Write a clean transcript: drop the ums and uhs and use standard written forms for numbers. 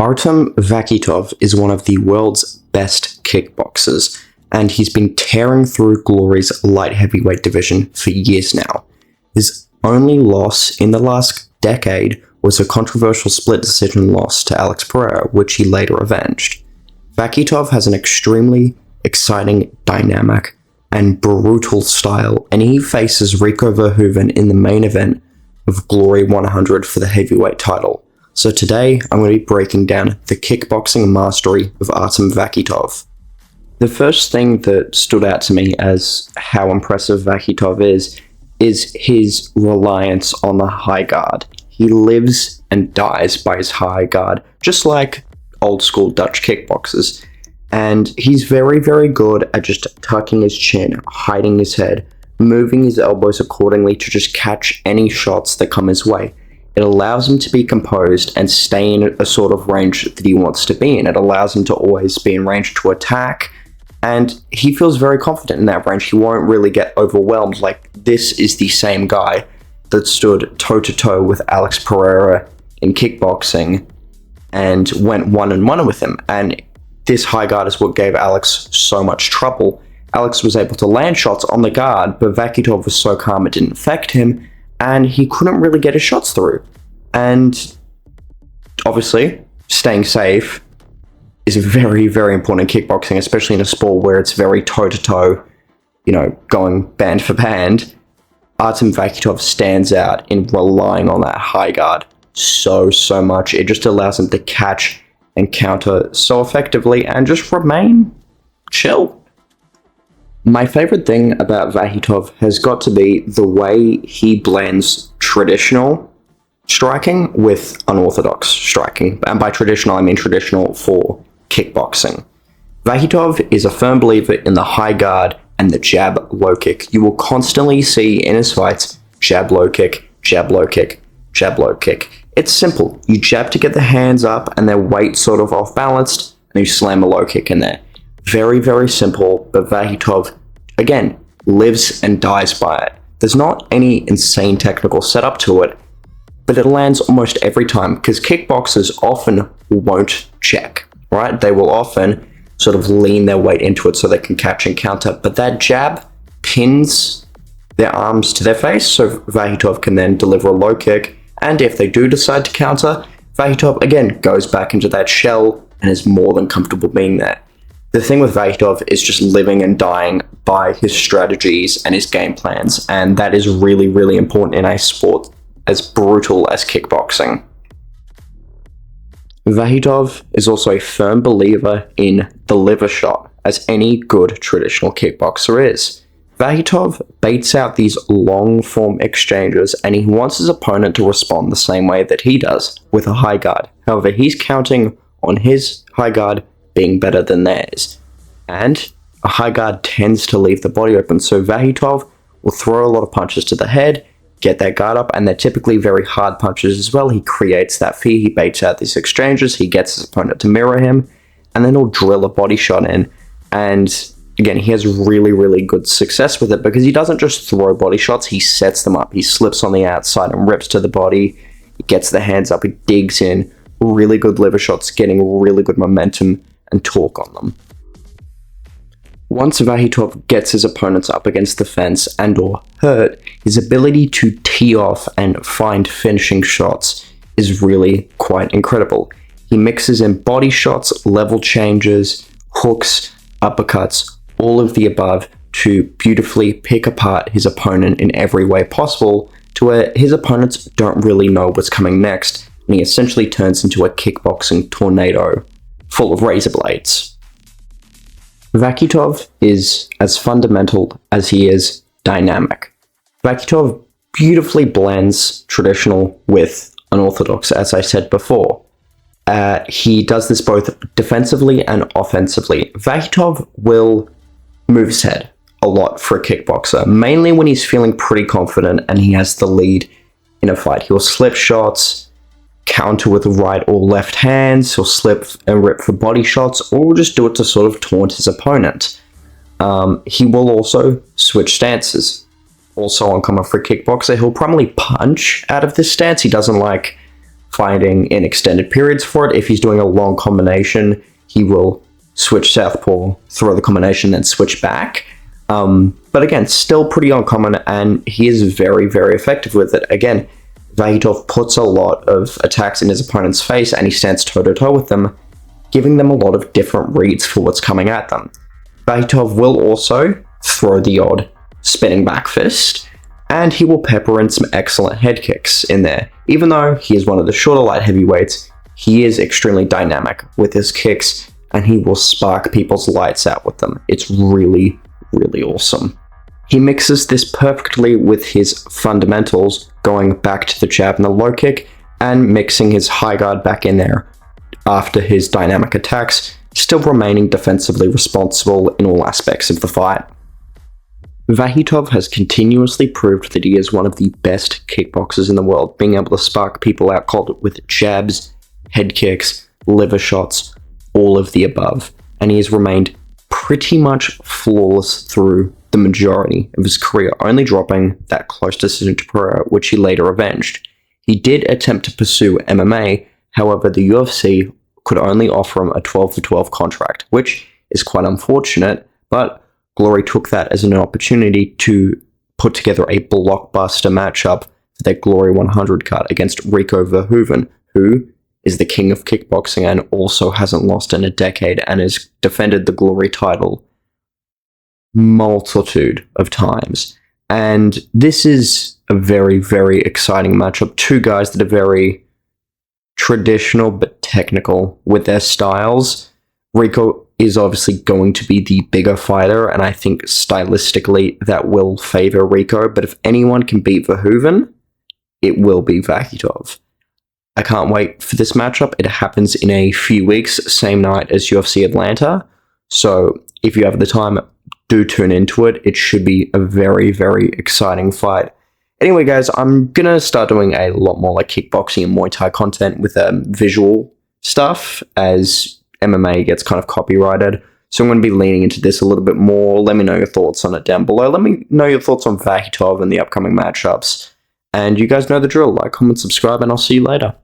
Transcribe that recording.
Artem Vakhitov is one of the world's best kickboxers, and he's been tearing through Glory's light heavyweight division for years now. His only loss in the last decade was a controversial split decision loss to Alex Pereira, which he later avenged. Vakhitov has an extremely exciting, dynamic, and brutal style, and he faces Rico Verhoeven in the main event of Glory 100 for the heavyweight title. So today, I'm going to be breaking down the kickboxing mastery of Artem Vakhitov. The first thing that stood out to me as how impressive Vakhitov is his reliance on the high guard. He lives and dies by his high guard, just like old school Dutch kickboxers. And he's very, very good at just tucking his chin, hiding his head, moving his elbows accordingly to just catch any shots that come his way. It allows him to be composed and stay in a sort of range that he wants to be in. It allows him to always be in range to attack, and he feels very confident in that range. He won't really get overwhelmed. Like, this is the same guy that stood toe-to-toe with Alex Pereira in kickboxing and went 1-1 with him. And this high guard is what gave Alex so much trouble. Alex was able to land shots on the guard, but Vakhitov was so calm it didn't affect him, and he couldn't really get his shots through. And obviously, staying safe is very, very important in kickboxing, especially in a sport where it's very toe-to-toe, going band for band. Artem Vakhitov stands out in relying on that high guard so much. It just allows him to catch and counter so effectively and just remain chill. My favorite thing about Vakhitov has got to be the way he blends traditional striking with unorthodox striking. And by traditional, I mean traditional for kickboxing. Vakhitov is a firm believer in the high guard and the jab low kick. You will constantly see in his fights jab low kick, jab low kick, jab low kick. It's simple. You jab to get the hands up and their weight sort of off balanced, and you slam a low kick in there. Very, very simple, but Vakhitov, again, lives and dies by it. There's not any insane technical setup to it, but it lands almost every time, because kickboxers often won't check, right? They will often sort of lean their weight into it so they can catch and counter, but that jab pins their arms to their face, so Vakhitov can then deliver a low kick, and if they do decide to counter, Vakhitov again goes back into that shell and is more than comfortable being there. The thing with Vakhitov is just living and dying by his strategies and his game plans, and that is really, really important in a sport as brutal as kickboxing. Vakhitov is also a firm believer in the liver shot, as any good traditional kickboxer is. Vakhitov baits out these long-form exchanges, and he wants his opponent to respond the same way that he does, with a high guard. However, he's counting on his high guard being better than theirs. And a high guard tends to leave the body open, so Vakhitov will throw a lot of punches to the head, get that guard up, and they're typically very hard punches as well. He creates that fear, he baits out these exchanges, he gets his opponent to mirror him, and then he'll drill a body shot in. And again, he has really, really good success with it, because he doesn't just throw body shots, he sets them up. He slips on the outside and rips to the body, he gets the hands up, he digs in, really good liver shots, getting really good momentum and torque on them. Once Vakhitov gets his opponents up against the fence and or hurt, his ability to tee off and find finishing shots is really quite incredible. He mixes in body shots, level changes, hooks, uppercuts, all of the above to beautifully pick apart his opponent in every way possible, to where his opponents don't really know what's coming next, and he essentially turns into a kickboxing tornado full of razor blades. Vakhitov is as fundamental as he is dynamic. Vakhitov beautifully blends traditional with unorthodox, as I said before. He does this both defensively and offensively. Vakhitov will move his head a lot for a kickboxer, mainly when he's feeling pretty confident and he has the lead in a fight. He'll slip shots, counter with right or left hands, he'll slip and rip for body shots, or just do it to sort of taunt his opponent. He will also switch stances. Also uncommon for a kickboxer, he'll primarily punch out of this stance. He doesn't like fighting in extended periods for it. If he's doing a long combination, he will switch southpaw, throw the combination, then switch back. But again, still pretty uncommon, and he is very, very effective with it. Again, Vakhitov puts a lot of attacks in his opponent's face, and he stands toe-to-toe with them, giving them a lot of different reads for what's coming at them. Vakhitov will also throw the odd spinning back fist, and he will pepper in some excellent head kicks in there. Even though he is one of the shorter light heavyweights, he is extremely dynamic with his kicks, and he will spark people's lights out with them. It's really, really awesome. He mixes this perfectly with his fundamentals, going back to the jab and the low kick, and mixing his high guard back in there after his dynamic attacks, still remaining defensively responsible in all aspects of the fight. Vakhitov has continuously proved that he is one of the best kickboxers in the world, being able to spark people out cold with jabs, head kicks, liver shots, all of the above, and he has remained pretty much flawless through the majority of his career, only dropping that close decision to Pereira, which he later avenged. He did attempt to pursue MMA, however the UFC could only offer him a 12-for-12 contract, which is quite unfortunate, but Glory took that as an opportunity to put together a blockbuster matchup for their Glory 100 card against Rico Verhoeven, who is the king of kickboxing and also hasn't lost in a decade and has defended the Glory title multitude of times. And this is a very, very exciting matchup. Two guys that are very traditional but technical with their styles. Rico is obviously going to be the bigger fighter, and I think stylistically that will favor Rico, but if anyone can beat Verhoeven, it will be Vakhitov. I can't wait for this matchup. It happens in a few weeks, same night as UFC Atlanta, so if you have the time, do tune into it. It should be a very, very exciting fight. Anyway, guys, I'm gonna start doing a lot more like kickboxing and Muay Thai content with visual stuff as MMA gets kind of copyrighted. So I'm going to be leaning into this a little bit more. Let me know your thoughts on it down below. Let me know your thoughts on Vakhitov and the upcoming matchups. And you guys know the drill. Like, comment, subscribe, and I'll see you later.